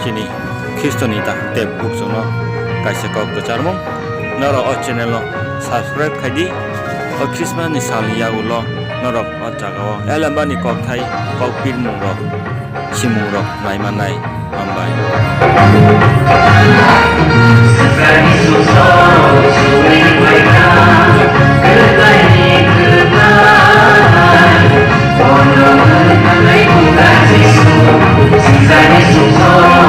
kini Kristoni ta tep buksono kaisa kok charmong noro o channel lo subscribe khadi o Christmas ni salia ulo noro o jagao elamba ni kok thai kok pin mung ro simung ro nai manai ambai Sisa di